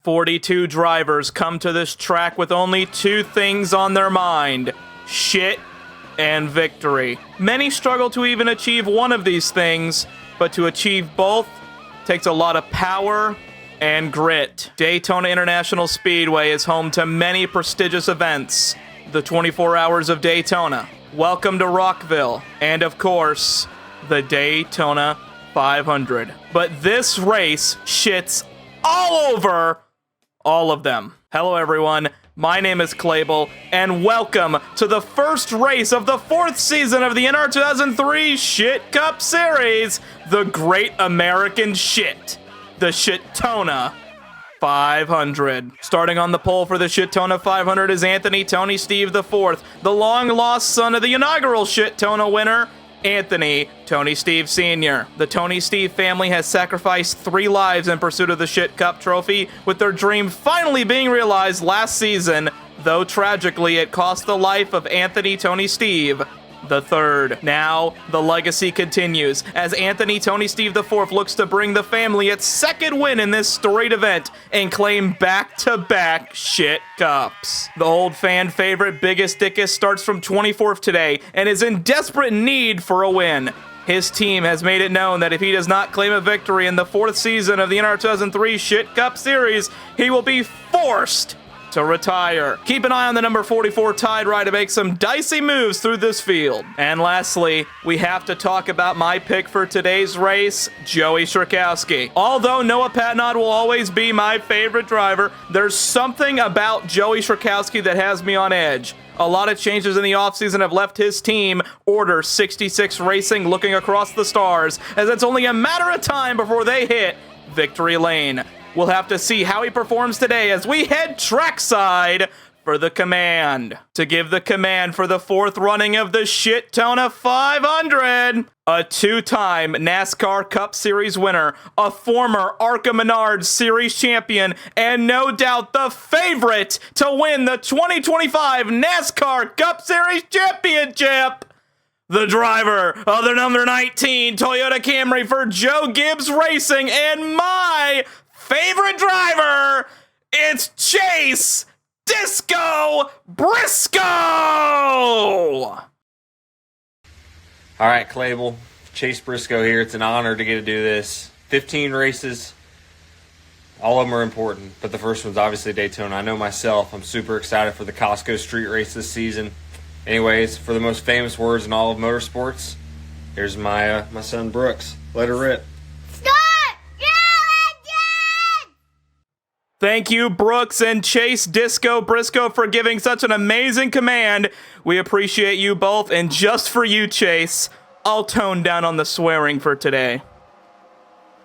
42 drivers come to this track with only two things on their mind: shit and victory. Many struggle to even achieve one of these things, but to achieve both takes a lot of power and grit. Daytona International Speedway is home to many prestigious events. The 24 Hours of Daytona, Welcome to Rockville, and of course, the Daytona 500. But this race shits all over all of them. Hello everyone, my name is Clable, and welcome to the first race of the fourth season of the NR 2003 ShitCup series, the Great American Shit, the Shittona 500. Starting on the pole for the Shittona 500 is Anthony Tony Steve IV, the long-lost son of the inaugural Shittona winner, Anthony Tony Steve Sr. The Tony Steve family has sacrificed 3 lives in pursuit of the ShitCup trophy, with their dream finally being realized last season, though tragically it cost the life of Anthony Tony Steve III. Now, the legacy continues, as Anthony Tony Steve IV looks to bring the family its second win in this storied event and claim back-to-back Shit Cups. The old fan favorite Biggest Dickus starts from 24th today and is in desperate need for a win. His team has made it known that if he does not claim a victory in the 4th season of the NR 2003 Shit Cup series, he will be forced to retire. Keep an eye on the number 44 Tide Ride to make some dicey moves through this field. And lastly, we have to talk about my pick for today's race, Joey Shirkowski. Although Noah Patnod will always be my favorite driver, there's something about Joey Shirkowski that has me on edge. A lot of changes in the offseason have left his team, Order 66 Racing, looking across the stars, as it's only a matter of time before they hit victory lane. We'll have to see how he performs today as we head trackside for the command. To give the command for the 4th running of the Shittona 500, a 2-time NASCAR Cup Series winner, a former ARCA Menards Series champion, and no doubt the favorite to win the 2025 NASCAR Cup Series championship, the driver of the number 19 Toyota Camry for Joe Gibbs Racing, and my favorite driver, it's Chase Disco Briscoe! All right, Clable, Chase Briscoe here. It's an honor to get to do this. 15 races, all of them are important, but the first one's obviously Daytona. I know myself, I'm super excited for the Costco Street Race this season. Anyways, for the most famous words in all of motorsports, here's my son Brooks. Let her rip. Thank you, Brooks and Chase Disco Briscoe, for giving such an amazing command. We appreciate you both, and just for you, Chase, I'll tone down on the swearing for today.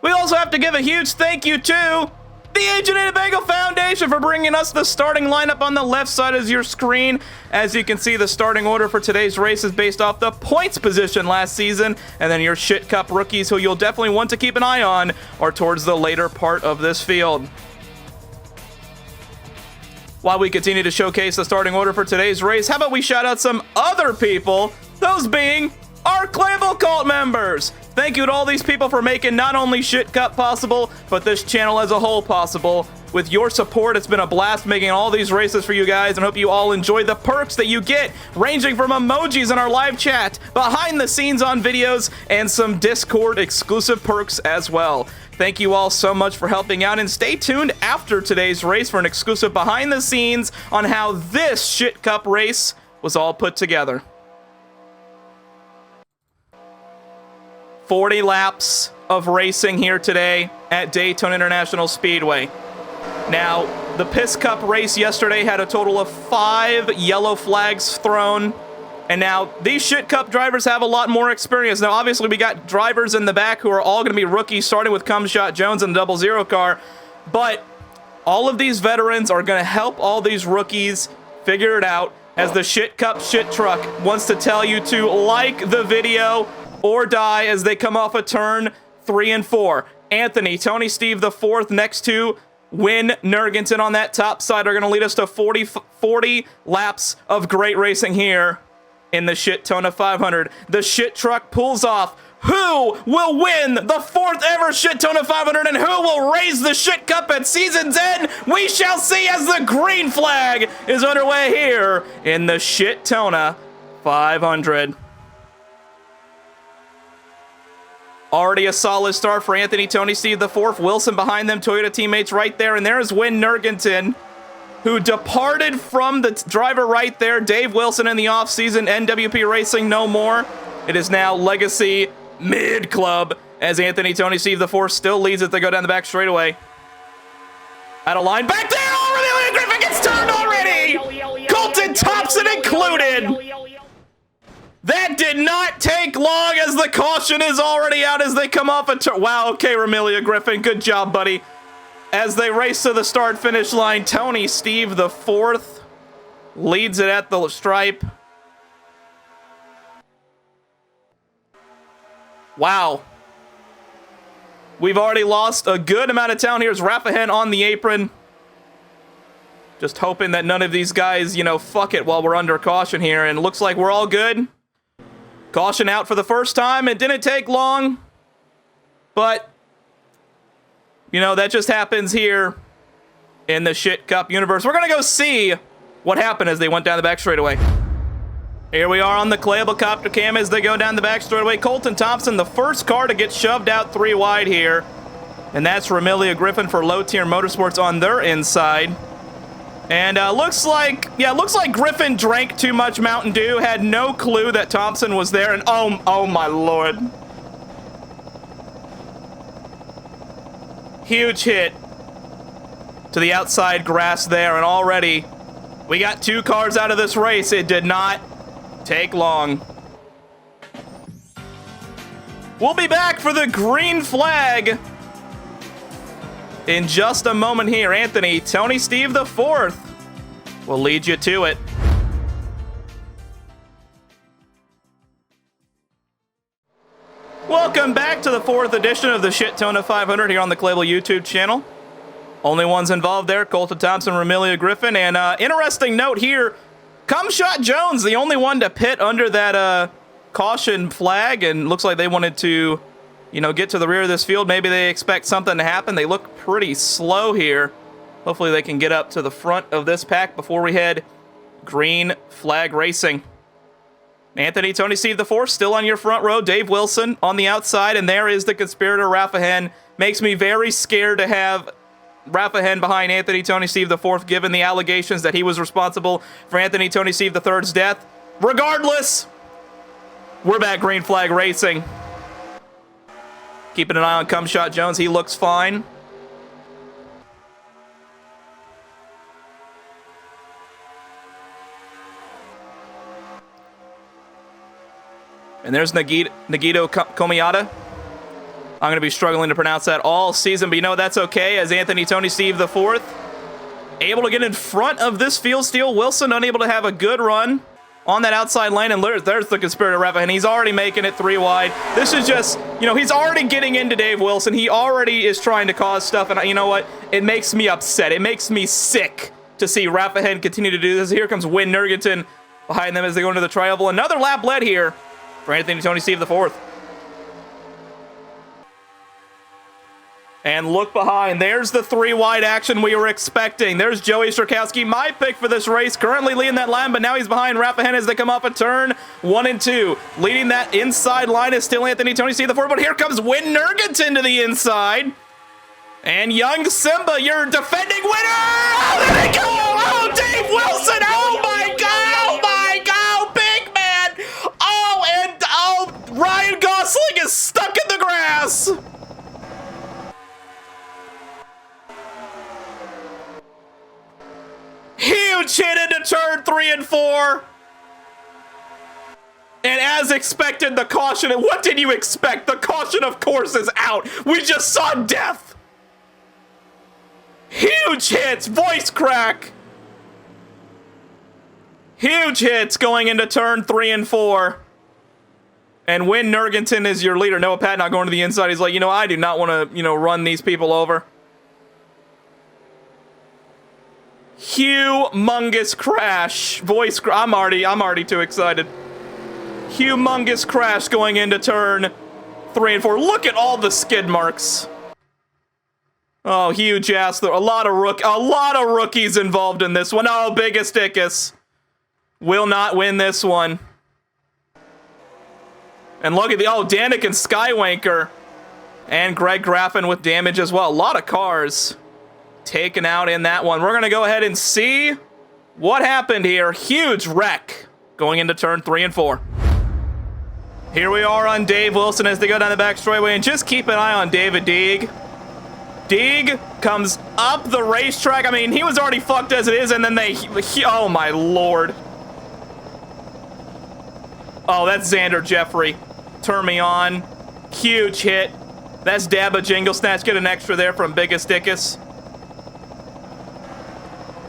We also have to give a huge thank you to the Agent and Bagel Foundation for bringing us the starting lineup on the left side of your screen. As you can see, the starting order for today's race is based off the points position last season, and then your Shit Cup rookies, who you'll definitely want to keep an eye on, are towards the later part of this field. While we continue to showcase the starting order for today's race, how about we shout out some other people, those being our Clable Cult members. Thank you to all these people for making not only Shit Cup possible, but this channel as a whole possible. With your support, it's been a blast making all these races for you guys, and hope you all enjoy the perks that you get, ranging from emojis in our live chat, behind the scenes on videos, and some Discord exclusive perks as well. Thank you all so much for helping out, and stay tuned after today's race for an exclusive behind the scenes on how this Shit Cup race was all put together. 40 laps of racing here today at Daytona International Speedway. Now, the Piss Cup race yesterday had a total of 5 yellow flags thrown. And now, these Shit Cup drivers have a lot more experience. Now, obviously, we got drivers in the back who are all going to be rookies, starting with Cumshot Jones in the 00 car. But all of these veterans are going to help all these rookies figure it out, as the Shit Cup Shit Truck wants to tell you to like the video or die as they come off of turn 3 and 4. Anthony, Tony Steve IV next to Win Nurgenson on that top side are going to lead us to 40 laps of great racing here in the Shittona 500. The Shit Truck pulls off. Who will win the 4th ever Shittona 500 and who will raise the Shit Cup at season's end? We shall see as the green flag is underway here in the Shittona 500. Already a solid start for Anthony Tony Steve IV. Wilson behind them, Toyota teammates right there. And there's Win Nurgenton, who departed from the driver right there. Dave Wilson in the offseason. NWP Racing no more. It is now Legacy Mid Club as Anthony Tony Steve IV still leads it. They go down the back straightaway. Out of line. Back there! Oh, Amelia Griffin gets turned already! Colton Thompson included! That did not take long as the caution is already out as they come off a turn. Wow, okay, Amelia Griffin, good job, buddy. As they race to the start-finish line, Tony Steve IV leads it at the stripe. Wow. We've already lost a good amount of time. Here's Rafahen on the apron. Just hoping that none of these guys, fuck it while we're under caution here. And it looks like we're all good. Caution out for the first time. It didn't take long. But, that just happens here in the Shit Cup universe. We're going to go see what happened as they went down the back straightaway. Here we are on the Clayable Copter Cam as they go down the back straightaway. Colton Thompson, the first car to get shoved out 3 wide here. And that's Amelia Griffin for Low Tier Motorsports on their inside. And looks like Griffin drank too much Mountain Dew, had no clue that Thompson was there, and oh my lord. Huge hit to the outside grass there, and already we got 2 cars out of this race. It did not take long. We'll be back for the green flag in just a moment here. Anthony Tony Steve IV will lead you to it. Welcome back to the 4th edition of the Shittona 500 here on the Clayable YouTube channel. Only ones involved there, Colton Thompson, Amelia Griffin, and interesting note here, Cumshot Jones, the only one to pit under that caution flag, and looks like they wanted to get to the rear of this field. Maybe they expect something to happen. They look pretty slow here. Hopefully they can get up to the front of this pack before we head green flag racing. Anthony Tony Steve IV still on your front row. Dave Wilson on the outside, and there is the conspirator Rafahen. Makes me very scared to have Rafahen behind Anthony Tony Steve IV, given the allegations that he was responsible for Anthony Tony Steve III's death. Regardless, we're back green flag racing. Keeping an eye on Cumshot Jones. He looks fine. And there's Nagito Komiata. I'm going to be struggling to pronounce that all season, but that's okay, as Anthony Tony Steve IV able to get in front of this field steal. Wilson unable to have a good run on that outside lane, and there's the conspirator Rafa, and he's already making it 3 wide. This is just, he's already getting into Dave Wilson. He already is trying to cause stuff, and you know what? It makes me upset. It makes me sick to see Rafahen continue to do this. Here comes Win Nurgenton behind them as they go into the tri-oval. Another lap led here for Anthony Tony Steve IV. And look behind. There's the 3 wide action we were expecting. There's Joey Strakowski, my pick for this race, currently leading that line, but now he's behind Rafahen as they come off a turn 1 and 2. Leading that inside line is still Anthony Tony Steve IV, but here comes Win Nurgenton to the inside. And young Simba, your defending winner! Oh, there they go! Oh, Dave Wilson! Oh my God! Oh my God! Big man! Oh, and Ryan Gosling is stuck in the grass! Huge hit into turn 3 and 4. And as expected, the caution, and what did you expect? The caution, of course, is out. We just saw death. Huge hits, voice crack. Huge hits going into turn 3 and 4. And Win Nurgenton is your leader. Noah Patnock going to the inside. He's like, I do not want to, run these people over. Humongous crash. I'm already too excited. Humongous crash going into turn 3 and 4. Look at all the skid marks. Oh, huge ass. A lot of rookies involved in this one. Oh, biggest dickus. Will not win this one. And look at the, oh, Danik and Skywanker. And Greg Graffin with damage as well. A lot of cars taken out in that one. We're going to go ahead and see what happened here. Huge wreck going into turn 3 and 4. Here we are on Dave Wilson as they go down the back straightaway. And just keep an eye on David Deeg. Deeg comes up the racetrack. I mean, he was already fucked as it is, and then oh my lord. Oh, that's Xander Jeffrey. Turn me on. Huge hit. That's Dabba Jingle Snatch. Get an extra there from Biggest Dickus.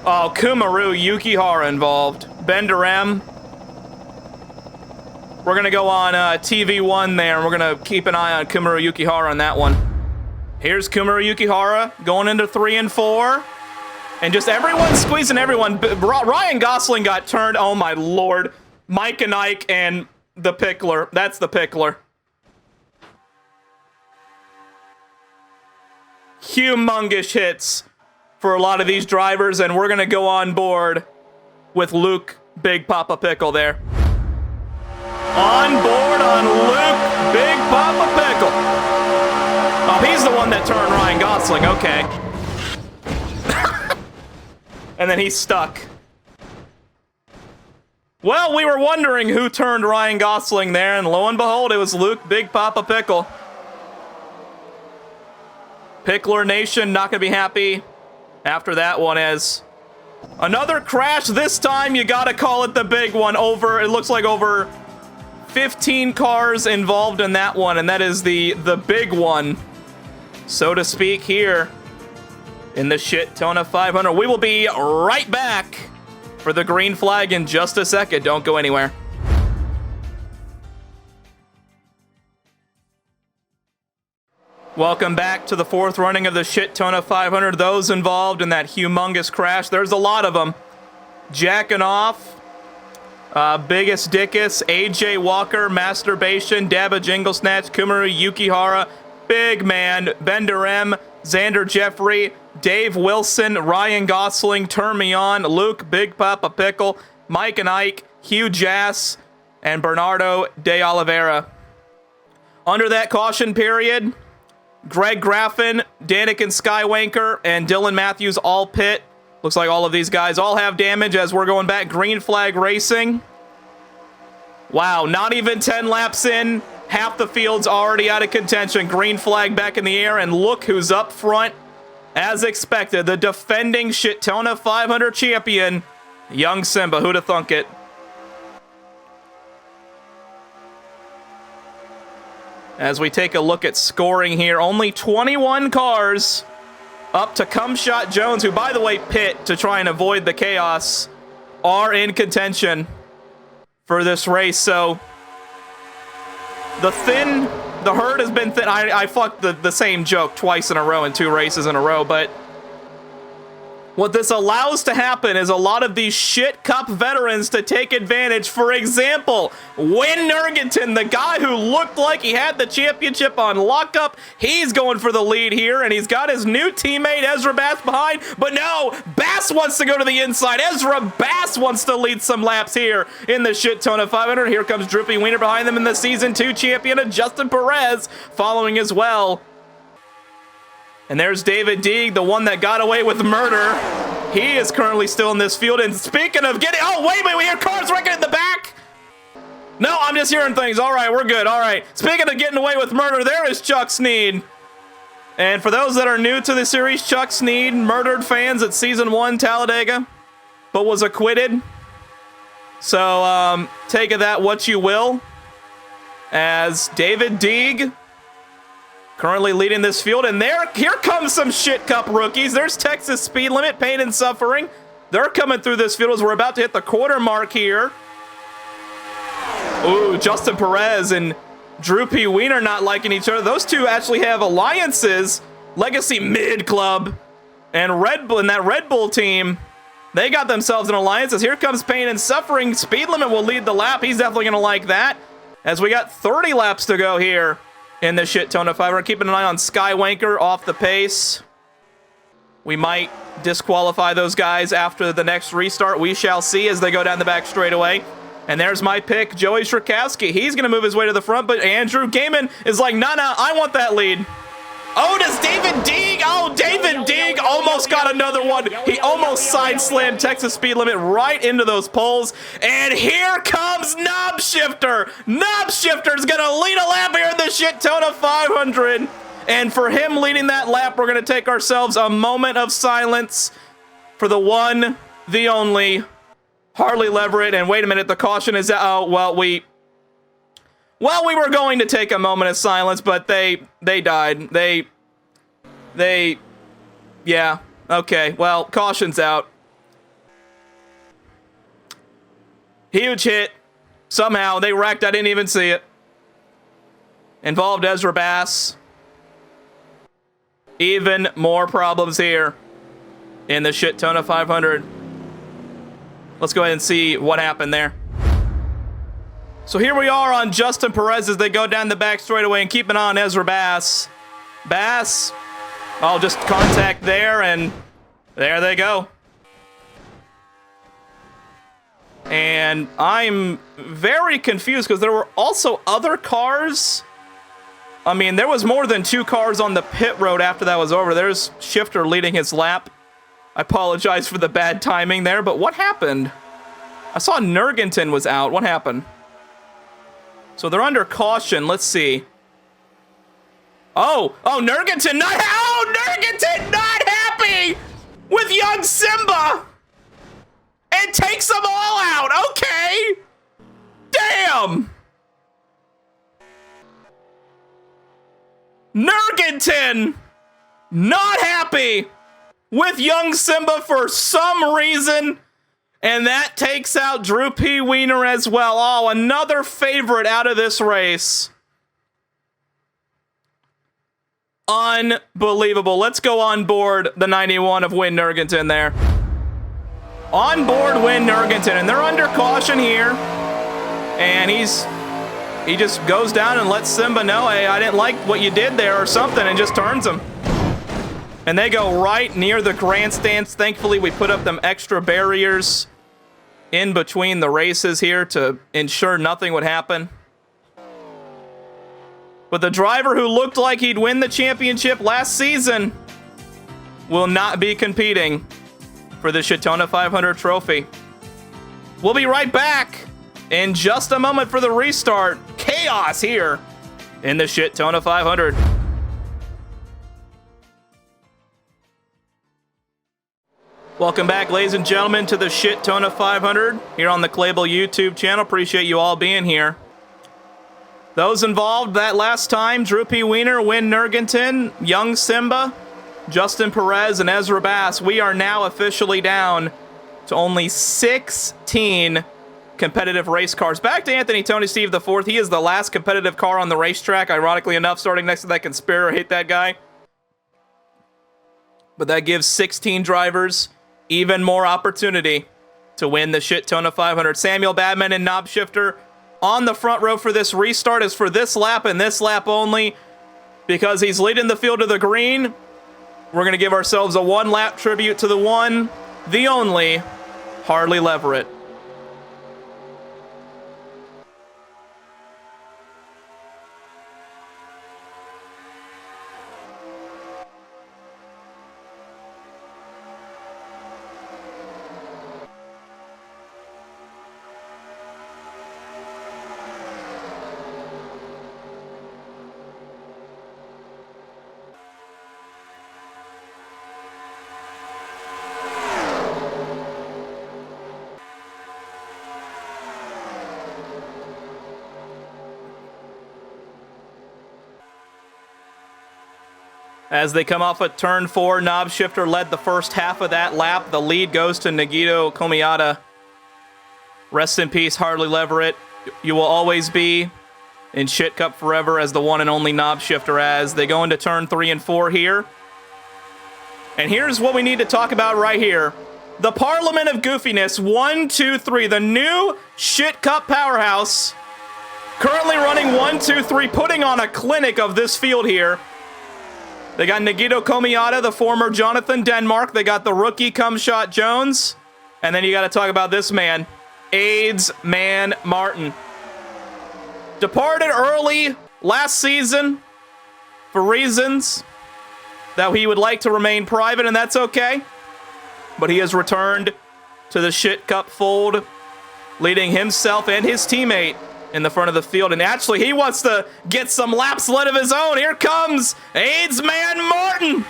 Oh, Kumaru Yukihara involved. Bender M. We're going to go on TV1 there, and we're going to keep an eye on Kumaru Yukihara on that one. Here's Kumaru Yukihara going into 3 and 4. And just everyone squeezing everyone. Ryan Gosling got turned. Oh, my lord. Mike and Ike and the Pickler. That's the Pickler. Humongous hits for a lot of these drivers. And we're going to go on board with Luke Big Papa Pickle there. On board on Luke Big Papa Pickle. Oh, he's the one that turned Ryan Gosling. Okay. And then he's stuck. Well, we were wondering who turned Ryan Gosling there, and lo and behold, it was Luke Big Papa Pickle. Pickler Nation not going to be happy after that one, as another crash. This time, you got to call it the big one. It looks like over 15 cars involved in that one, and that is the big one, so to speak, here in the Shittona 500. We will be right back for the green flag in just a second. Don't go anywhere. Welcome back to the 4th running of the Shittona 500. Those involved in that humongous crash, there's a lot of them. Jacking Off, Biggest Dickus, AJ Walker, Masturbation, Dabba Jingle Snatch, Kumaru Yukihara, Big Man, Bender M, Xander Jeffrey, Dave Wilson, Ryan Gosling, Turn Me On, Luke Big Papa Pickle, Mike and Ike, Hugh Jass, and Bernardo de Oliveira. Under that caution period, Greg Graffin, Danik and Skywanker, and Dylan Matthews all pit. Looks like all of these guys all have damage as we're going back. Green flag racing. Wow, not even 10 laps in. Half the field's already out of contention. Green flag back in the air, and look who's up front. As expected, the defending Shittona 500 champion, Young Simba. Who'da thunk it? As we take a look at scoring here, only 21 cars up to Cumshot Jones, who, by the way, pit to try and avoid the chaos, are in contention for this race. So the herd has been thin. I fucked the same joke twice in a row in 2 races in a row, but what this allows to happen is a lot of these ShitCup veterans to take advantage. For example, Win Nurgenton, the guy who looked like he had the championship on lockup, he's going for the lead here, and he's got his new teammate Ezra Bass behind, but no, Bass wants to go to the inside. Ezra Bass wants to lead some laps here in the Shittona 500. Here comes Droopy Wiener behind them in the Season 2 champion, and Justin Perez following as well. And there's David Deeg, the one that got away with murder. He is currently still in this field. And speaking of getting... Oh, wait a minute. We hear cars wrecking in the back. No, I'm just hearing things. All right, we're good. All right. Speaking of getting away with murder, there is Chuck Sneed. And for those that are new to the series, Chuck Sneed murdered fans at Season 1 Talladega, but was acquitted. So take of that what you will. As David Deeg currently leading this field, and here comes some ShitCup rookies. There's Texas Speed Limit, Pain and Suffering. They're coming through this field as we're about to hit the quarter mark here. Ooh, Justin Perez and Droopy Wiener not liking each other. Those two actually have alliances. Legacy Mid Club and Red Bull, and that Red Bull team, they got themselves an alliance. As here comes Pain and Suffering. Speed Limit will lead the lap. He's definitely going to like that. As we got 30 laps to go here in the Shittona 5. We're keeping an eye on Skywanker off the pace. We might disqualify those guys after the next restart. We shall see as they go down the back straightaway. And there's my pick, Joey Shrikowski. He's going to move his way to the front, but Andrew Gaiman is like, nah, I want that lead. Oh, does David Deeg? Oh, David Deeg almost got another one. He almost side slammed Texas Speed Limit right into those poles. And here comes Knob Shifter. Knob Shifter's going to lead a lap here in the Shittona 500. And for him leading that lap, we're going to take ourselves a moment of silence for the one, the only, Harley Leverett. And wait a minute, the caution is, oh, well, we were going to take a moment of silence, but they died. Yeah, okay, well, caution's out. Huge hit. Somehow, they wrecked, I didn't even see it. Involved Ezra Bass. Even more problems here in the Shittona 500. Let's go ahead and see what happened there. So here we are on Justin Perez as they go down the back straightaway and keep an eye on Ezra Bass. Bass, oh, just contact there, and there they go. And I'm very confused because there were also other cars. I mean, there was more than 2 cars on the pit road after that was over. There's Shifter leading his lap. I apologize for the bad timing there, but what happened? I saw Nurgenton was out. What happened? So they're under caution. Let's see. Oh, Nurgenton not happy with young Simba and takes them all out. Okay. Damn. Nurgenton not happy with young Simba for some reason. And that takes out Drew P. Wiener as well. Oh, another favorite out of this race. Unbelievable. Let's go on board the 91 of Win Nurgenton there. On board Win Nurgenton, and they're under caution here. And he just goes down and lets Simba know, hey, I didn't like what you did there or something, and just turns him. And they go right near the grandstands. Thankfully, we put up them extra barriers in between the races here to ensure nothing would happen. But the driver who looked like he'd win the championship last season will not be competing for the Shittona 500 trophy. We'll be right back in just a moment for the restart. Chaos here in the Shittona 500. Welcome back, ladies and gentlemen, to the Shittona 500 here on the Clable YouTube channel. Appreciate you all being here. Those involved that last time, Drew P. Wiener, Win Nurgenton, Young Simba, Justin Perez, and Ezra Bass. We are now officially down to only 16 competitive race cars. Back to Anthony Tony Steve IV. He is the last competitive car on the racetrack, ironically enough, starting next to that Conspirator. I hate that guy. But that gives 16 drivers even more opportunity to win the Shittona 500. Samuel Badman and Knob Shifter on the front row for this restart is for this lap and this lap only, because he's leading the field to the green. We're going to give ourselves a one-lap tribute to the one, the only, Harley Leverett. As they come off at turn 4, Knob Shifter led the first half of that lap. The lead goes to Nagito Komiyata. Rest in peace, Harley Leverett. You will always be in ShitCup forever as the one and only Knob Shifter as they go into turn 3 and 4 here. And here's what we need to talk about right here. The Parliament of Goofiness, 1, 2, 3. The new ShitCup powerhouse Currently running 1, 2, 3, putting on a clinic of this field here. They got Nagito Komiata, the former Jonathan Denmark. They got the rookie Cumshot Jones. And then you got to talk about this man, AIDS Man Martin. Departed early last season for reasons that he would like to remain private, and that's okay. But he has returned to the ShitCup fold, leading himself and his teammate in the front of the field. And actually, he wants to get some laps led of his own. Here comes AIDS Man Martin.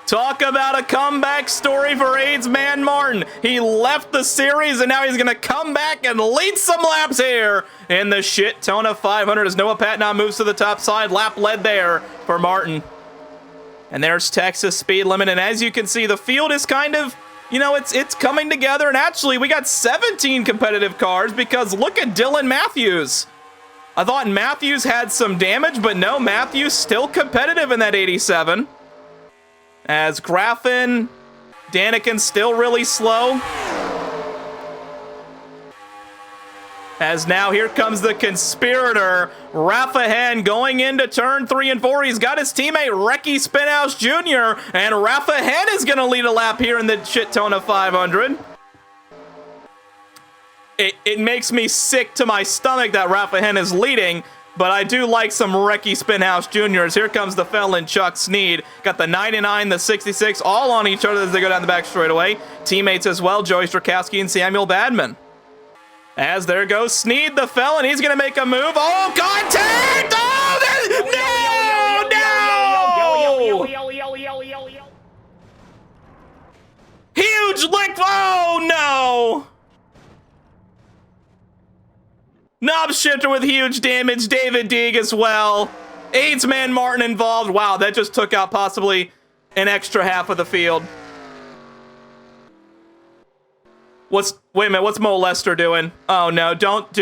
Talk about a comeback story for AIDS Man Martin. He left the series, and now he's going to come back and lead some laps here in the Shittona 500 as Noah Patnaud moves to the top side. Lap led there for Martin. And there's Texas Speed Limit, and as you can see, the field is kind of, you know, it's coming together, and actually, we got 17 competitive cars because look at Dylan Matthews. I thought Matthews had some damage, but no, Matthews still competitive in that 87. As Graffin, Daniken still really slow. As now here comes the conspirator, Rafa Hen going into turn 3 and 4. He's got his teammate Recky Spinhouse Jr. and Rafa Hen is going to lead a lap here in the Shittona 500. It makes me sick to my stomach that Rafa Hen is leading, but I do like some Recky Spinhouse Jr.'s. Here comes the felon Chuck Sneed. Got the 99, the 66, all on each other as they go down the back straightaway. Teammates as well, Joey Strakowski and Samuel Badman. As there goes Sneed, the felon. He's going to make a move. Oh, contact! Oh, no! Huge lick! Oh, no! Knob shifter with huge damage. David Deeg as well. AIDS Man Martin involved. Wow, that just took out possibly an extra half of the field. Wait a minute, what's Mo Lester doing? Oh no, don't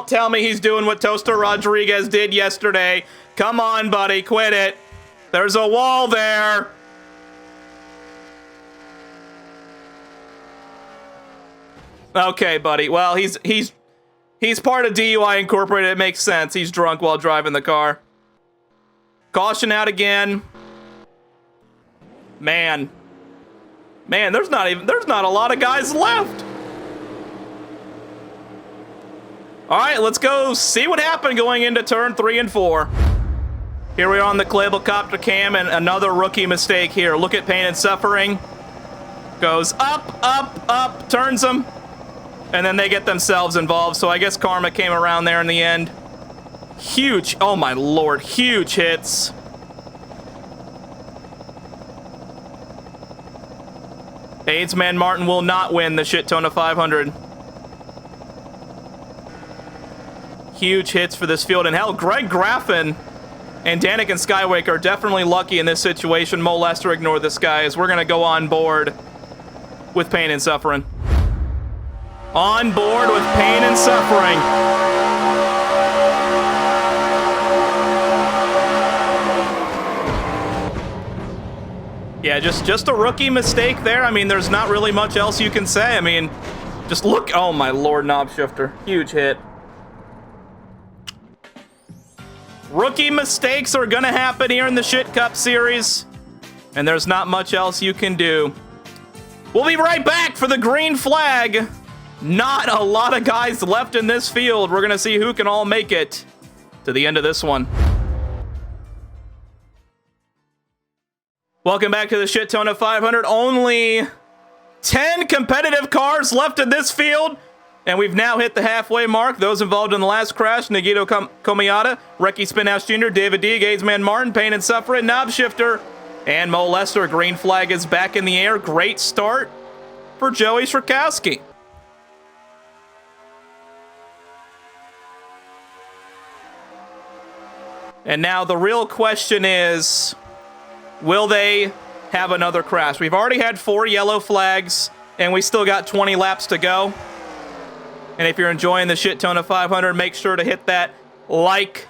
tell me he's doing what Toaster Rodriguez did yesterday. Come on, buddy, quit it. There's a wall there. Okay, buddy. Well, he's part of DUI Incorporated. It makes sense. He's drunk while driving the car. Caution out again. Man, there's not a lot of guys left. All right, let's go see what happened going into turn 3 and 4. Here we are on the Cable-Copter cam, and another rookie mistake here. Look at Pain and Suffering. Goes up, up, up, turns them, and then they get themselves involved. So I guess Karma came around there in the end. Huge, oh my lord, huge hits. AIDS Man Martin will not win the Shittona 500. Huge hits for this field. And hell, Greg Graffin and Daniken Skywake are definitely lucky in this situation. Mo Lester, ignore this, guys. We're going to go on board with Pain and Suffering. On board with Pain and Suffering. Yeah, just a rookie mistake there. I mean, there's not really much else you can say. I mean, just look. Oh, my lord, knob shifter. Huge hit. Rookie mistakes are going to happen here in the ShitCup series, and there's not much else you can do. We'll be right back for the green flag. Not a lot of guys left in this field. We're going to see who can all make it to the end of this one. Welcome back to the Shittona 500. Only 10 competitive cars left in this field, and we've now hit the halfway mark. Those involved in the last crash: Nagito Komiata, Recky Spinhouse Jr., David Deeg, AIDS Man Martin, Pain and Suffering, Knob Shifter, and Mo Lester. Green flag is back in the air. Great start for Joey Strakowski. And now the real question is, will they have another crash? We've already had 4 yellow flags, and we still got 20 laps to go. And if you're enjoying the Shittona 500, make sure to hit that like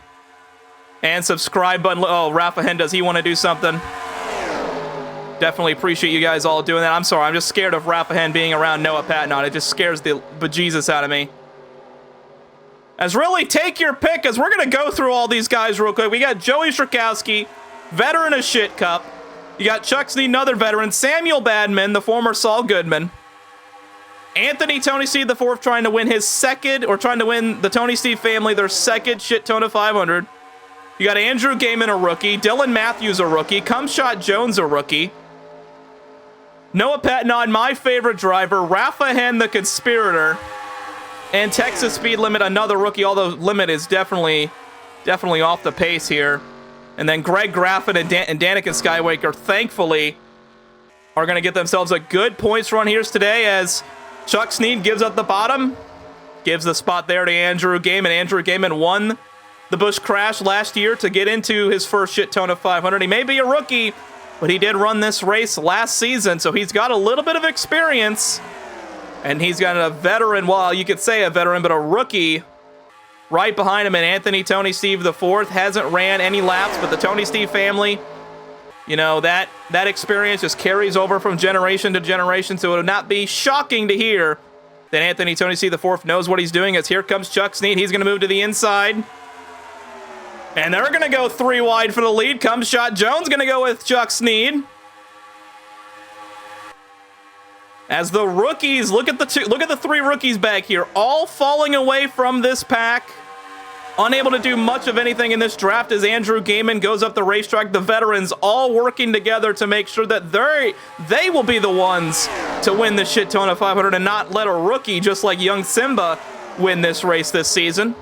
and subscribe button. Oh, Rafa Hen, does he want to do something? Definitely appreciate you guys all doing that. I'm sorry, I'm just scared of Rafa Hen being around Noah Patnaud. It just scares the bejesus out of me. As really take your pick, as we're going to go through all these guys real quick. We got Joey Strakowski, veteran of ShitCup. You got Chuck Snead, another veteran. Samuel Badman, the former Saul Goodman. Anthony Tony Steve the fourth, trying to win his second, or trying to win the Tony Steve family their second Shittona 500. You got Andrew Gaiman, a rookie. Dylan Matthews, a rookie. Cumshot Jones, a rookie. Noah Patnod, my favorite driver. Rafa Hen, the conspirator. And Texas Speed Limit, another rookie, although Limit is definitely off the pace here. And then Greg Graffin and Danica Skywalker, thankfully, are going to get themselves a good points run here today, as Chuck Snead gives up the bottom, gives the spot there to Andrew Gaiman. Andrew Gaiman won the Busch Crash last year to get into his first Shittona 500. He may be a rookie, but he did run this race last season, so he's got a little bit of experience. And he's got a veteran, well, you could say a veteran, but a rookie right behind him. And Anthony Tony Steve the fourth hasn't ran any laps, but the Tony Steve family, you know, that experience just carries over from generation to generation, so it would not be shocking to hear that Anthony Tony Steve the fourth knows what he's doing, as here comes Chuck Snead. He's going to move to the inside. And they're going to go 3 wide for the lead. Cumshot Jones going to go with Chuck Snead. As the rookies, look at the 3 rookies back here, all falling away from this pack. Unable to do much of anything in this draft as Andrew Gaiman goes up the racetrack. The veterans all working together to make sure that they will be the ones to win the Shittona 500 and not let a rookie just like young Simba win this race this season.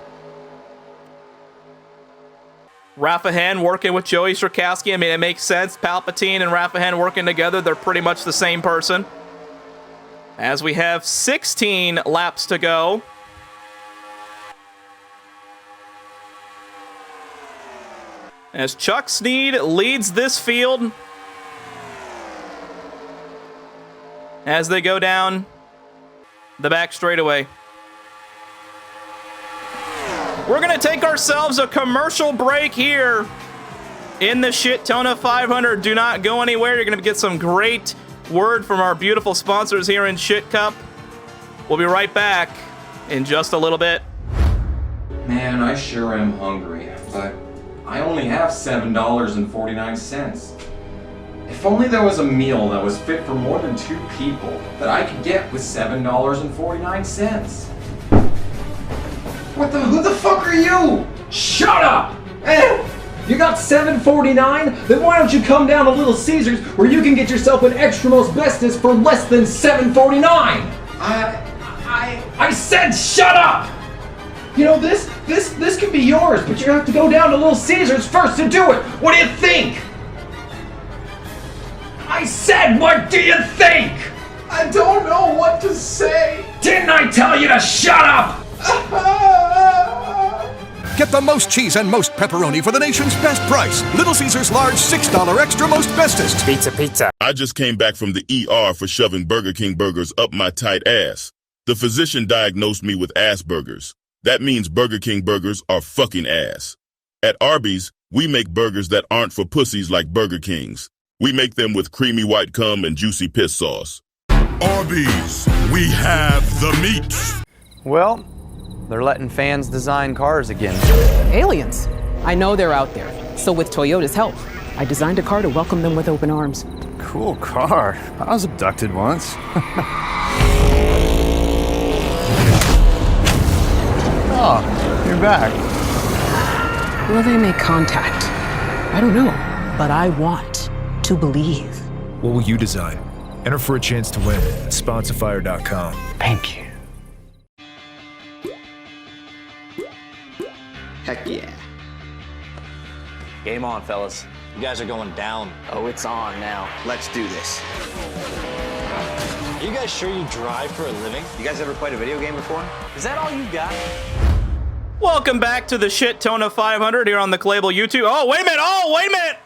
Rafa Hen working with Joey Strakowski. I mean, it makes sense. Palpatine and Rafa Hen working together. They're pretty much the same person. As we have 16 laps to go. As Chuck Snead leads this field. As they go down the back straightaway. We're going to take ourselves a commercial break here in the Shittona 500. Do not go anywhere. You're going to get some great word from our beautiful sponsors here in ShitCup. We'll be right back in just a little bit. Man, I sure am hungry, but I only have $7.49. If only there was a meal that was fit for more than 2 people that I could get with $7.49. Who the fuck are you? Shut up! You got $7.49? Then why don't you come down to Little Caesars where you can get yourself an extra most bestest for less than $7.49? I said shut up! You know, this can be yours, but you have to go down to Little Caesars first to do it. What do you think? I said, what do you think? I don't know what to say. Didn't I tell you to shut up? Get the most cheese and most pepperoni for the nation's best price. Little Caesars large $6 extra most bestest. Pizza. I just came back from the ER for shoving Burger King burgers up my tight ass. The physician diagnosed me with ass burgers. That means Burger King burgers are fucking ass. At Arby's, we make burgers that aren't for pussies like Burger King's. We make them with creamy white cum and juicy piss sauce. Arby's, we have the meat. Well, they're letting fans design cars again. Aliens. I know they're out there. So with Toyota's help, I designed a car to welcome them with open arms. Cool car. I was abducted once. Oh, you're back. Will they make contact? I don't know, but I want to believe. What will you design? Enter for a chance to win at Sponsifyer.com. Thank you. Heck yeah. Game on, fellas. You guys are going down. Oh, it's on now. Let's do this. Are you guys sure you drive for a living? You guys ever played a video game before? Is that all you got? Welcome back to the Shittona 500 here on the Clable YouTube. Oh, wait a minute.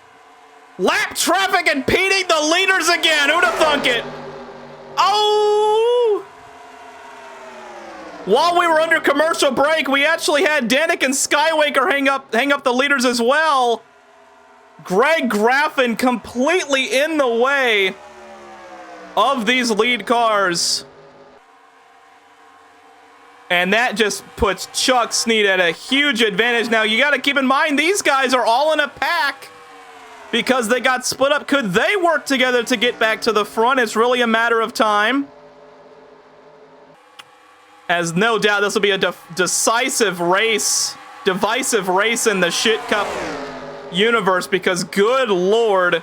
Lap traffic impeding the leaders again. Who'd have thunk it? Oh! While we were under commercial break, we actually had Danik and Skywalker hang up the leaders as well. Greg Graffin completely in the way of these lead cars. And that just puts Chuck Snead at a huge advantage. Now, you got to keep in mind, these guys are all in a pack because they got split up. Could they work together to get back to the front? It's really a matter of time. As no doubt, this will be a divisive race in the ShitCup universe because, good Lord,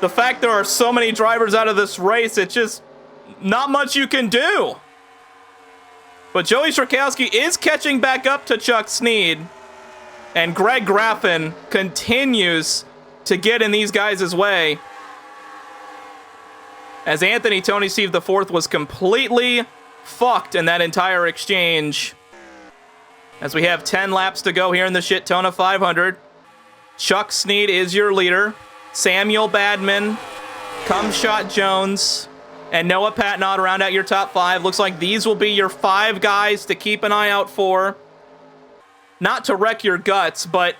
the fact there are so many drivers out of this race, it's just not much you can do. But Joey Strakowski is catching back up to Chuck Snead, and Greg Graffin continues to get in these guys' way. As Anthony Tony Steve IV was completely fucked in that entire exchange. As we have 10 laps to go here in the Shittona 500. Chuck Snead is your leader. Samuel Badman, Cumshot Jones, and Noah Patnod round out your top 5. Looks like these will be your 5 guys to keep an eye out for. Not to wreck your guts, but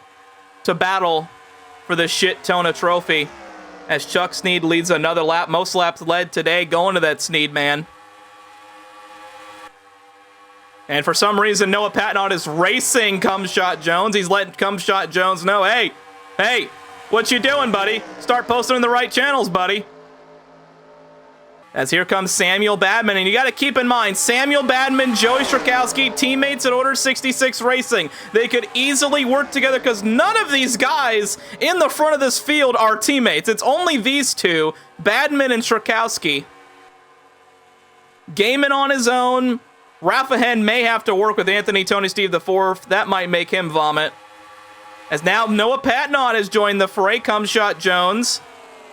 to battle for the Shittona trophy. As Chuck Snead leads another lap. Most laps led today going to that Snead man. And for some reason, Noah Patnod is racing Cumshot Jones. He's letting Cumshot Jones know, hey, what you doing, buddy? Start posting in the right channels, buddy. As here comes Samuel Badman, and you got to keep in mind, Samuel Badman, Joey Strakowski, teammates at Order 66 Racing. They could easily work together because none of these guys in the front of this field are teammates. It's only these two, Badman and Strakowski. Gaiman on his own. Rafa Hen may have to work with Anthony Tony Steve IV. That might make him vomit. As now Noah Patnod has joined the fray. Cumshot Jones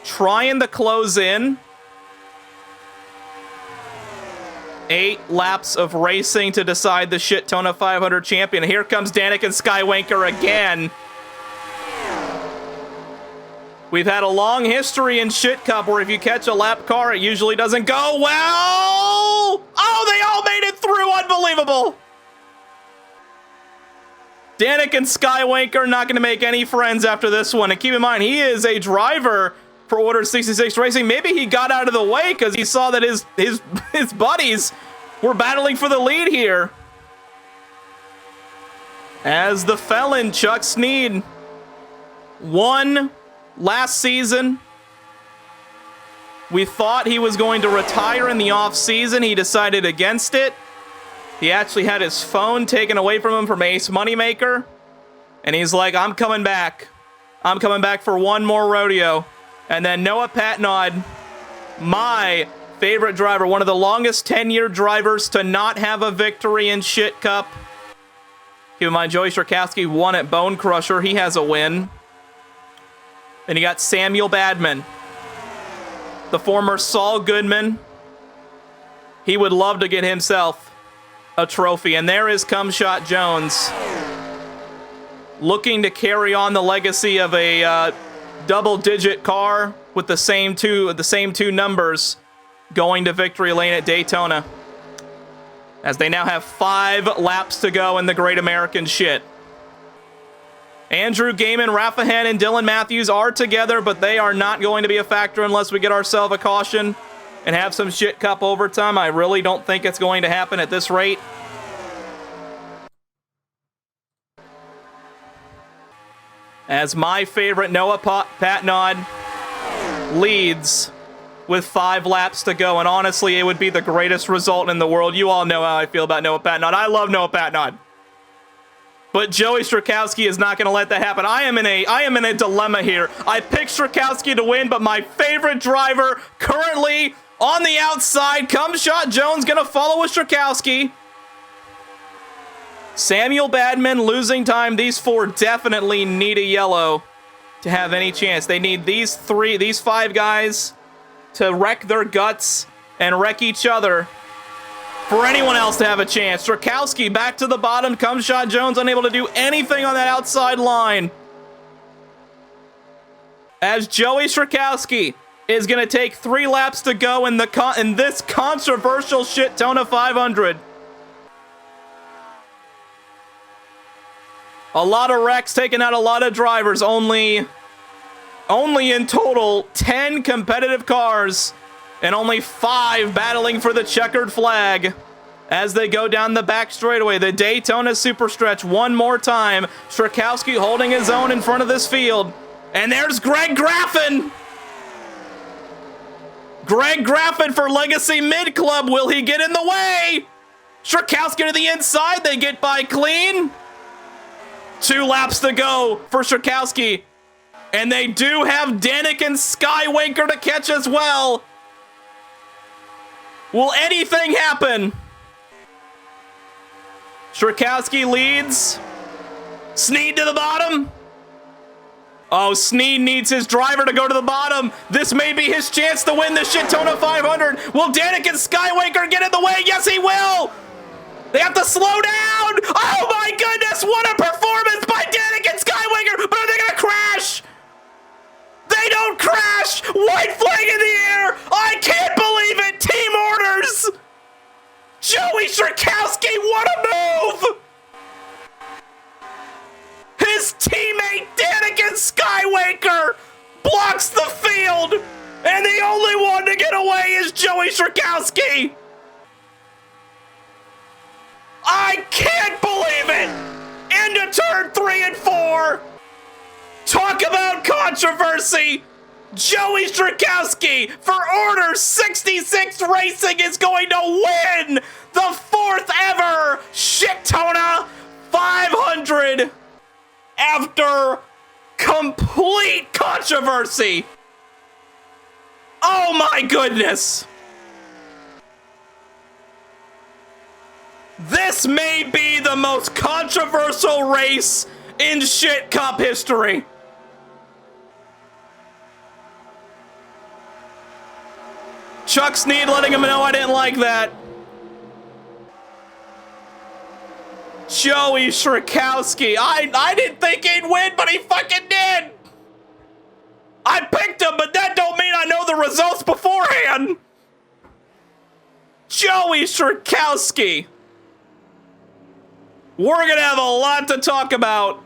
trying to close in. 8 laps of racing to decide the Shittona 500 champion. Here comes Danik and Skywinker again. We've had a long history in ShitCup where if you catch a lap car, it usually doesn't go well. Oh, they all made it through. Unbelievable. Danik and Skywinker not going to make any friends after this one. And keep in mind, he is a driver for Order 66 Racing. Maybe he got out of the way because he saw that his buddies were battling for the lead here. As the felon, Chuck Snead, won last season. We thought he was going to retire in the off-season. He decided against it. He actually had his phone taken away from him from Ace Moneymaker. And he's like, I'm coming back. I'm coming back for one more rodeo. And then Noah Patnod, my favorite driver, one of the longest 10-year drivers to not have a victory in ShitCup. Keep in mind, Joey Strakowski won at Bone Crusher. He has a win. Then you got Samuel Badman, the former Saul Goodman. He would love to get himself a trophy. And there is Cumshot Jones, looking to carry on the legacy of a double-digit car with the same two numbers going to victory lane at Daytona. As they now have 5 laps to go in the Great American Shit. Andrew Gaiman, Rafa Hen, and Dylan Matthews are together, but they are not going to be a factor unless we get ourselves a caution and have some ShitCup overtime. I really don't think it's going to happen at this rate. As my favorite Noah Patnod leads with 5 laps to go, and honestly, it would be the greatest result in the world. You all know how I feel about Noah Patnod. I love Noah Patnod. But Joey Strakowski is not going to let that happen. I am in a dilemma here. I picked Strakowski to win, but my favorite driver currently on the outside, Cumshot Jones, going to follow with Strakowski. Samuel Badman losing time. These 4 definitely need a yellow to have any chance. They need these 5 guys to wreck their guts and wreck each other for anyone else to have a chance. Strakowski back to the bottom. Cumshot Jones unable to do anything on that outside line. As Joey Strakowski is going to take 3 laps to go in this controversial Shittona 500. A lot of wrecks, taking out a lot of drivers. Only in total 10 competitive cars and only 5 battling for the checkered flag as they go down the back straightaway. The Daytona super stretch one more time. Strakowski holding his own in front of this field. And there's Greg Graffin. Greg Graffin for Legacy Mid Club. Will he get in the way? Strakowski to the inside. They get by clean. 2 laps to go for Strakowski. And they do have Danik and Skywinker to catch as well. Will anything happen? Strakowski leads. Sneed to the bottom. Oh, Sneed needs his driver to go to the bottom. This may be his chance to win the Shittona 500. Will Danik and Skywinker get in the way? Yes, he will. They have to slow down. Oh my goodness, what a performance by Danik and Skywinker. But are they going to crash? They don't crash. White flag in the air. I can't believe it. Team orders. Joey Strakowski, what a move. His teammate Danik and Skywinker blocks the field, and the only one to get away is Joey Strakowski. I can't believe it. Into turn 3 and 4. Talk about controversy. Joey Strakowski for Order 66 Racing is going to win the 4th ever Shittona 500. After complete controversy. Oh my goodness. This may be the most controversial race in ShitCup history. Chuck Sneed letting him know I didn't like that. Joey Strakowski. I didn't think he'd win, but he fucking did. I picked him, but that don't mean I know the results beforehand. Joey Strakowski. We're going to have a lot to talk about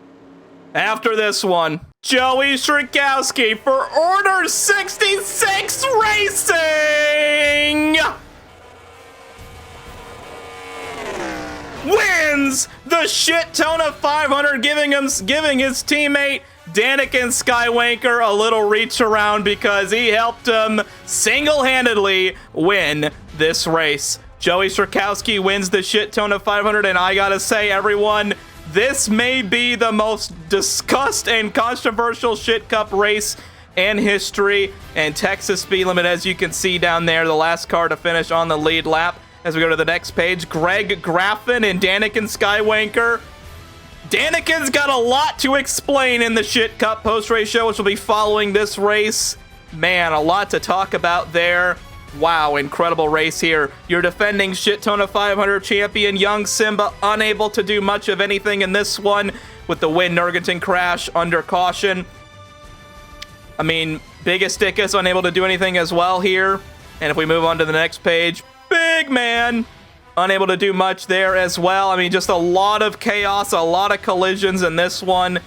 after this one. Joey Strakowski for Order 66 Racing wins the Shittona 500, giving his teammate Danik and Skywinker a little reach around because he helped him single-handedly win this race. Joey Strakowski wins the Shittona 500, and I gotta say, everyone, this may be the most discussed and controversial ShitCup race in history. And Texas speed limit, as you can see down there, the last car to finish on the lead lap. As we go to the next page, Greg Graffin and Danik and Skywinker. Danikin's got a lot to explain in the ShitCup post-race show, which will be following this race. Man, a lot to talk about there. Wow, incredible race here. Your defending Shittona 500 champion, Young Simba, unable to do much of anything in this one with the Win Nurgerton crash under caution. I mean, Biggest Dickus unable to do anything as well here. And if we move on to the next page, Big Man unable to do much there as well. I mean, just a lot of chaos, a lot of collisions in this one.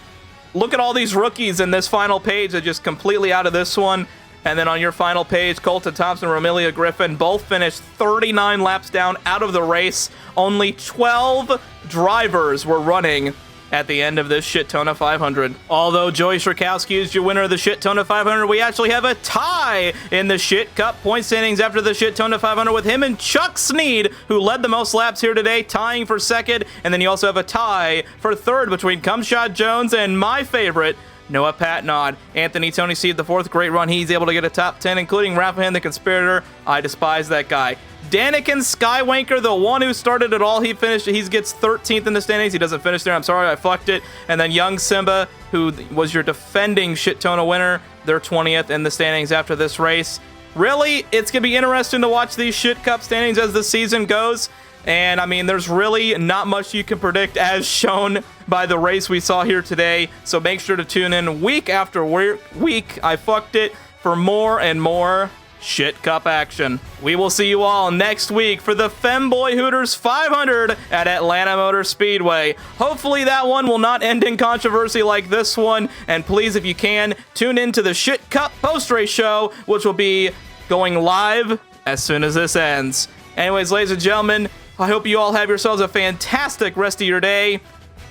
Look at all these rookies in this final page that just completely out of this one. And then on your final page, Colton Thompson, Romelia Griffin, both finished 39 laps down out of the race. Only 12 drivers were running at the end of this Shittona 500. Although Joey Strakowski is your winner of the Shittona 500, we actually have a tie in the ShitCup point standings after the Shittona 500 with him and Chuck Sneed, who led the most laps here today, tying for second. And then you also have a tie for third between Cumshot Jones and my favorite, Noah Patnod. Anthony Tony C, the fourth, great run. He's able to get a top 10, including Rafahan the Conspirator. I despise that guy. Danik and Skywinker, the one who started it all, he gets 13th in the standings. He doesn't finish there. I'm sorry, I fucked it. And then Young Simba, who was your defending Shittona winner, they're 20th in the standings after this race. Really, it's going to be interesting to watch these ShitCup standings as the season goes. And, I mean, there's really not much you can predict as shown by the race we saw here today. So make sure to tune in week after week, I fucked it, for more and more ShitCup action. We will see you all next week for the Femboy Hooters 500 at Atlanta Motor Speedway. Hopefully that one will not end in controversy like this one. And please, if you can, tune in to the ShitCup post-race show, which will be going live as soon as this ends. Anyways, ladies and gentlemen, I hope you all have yourselves a fantastic rest of your day.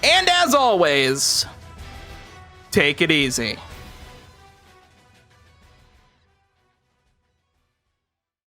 And as always, take it easy.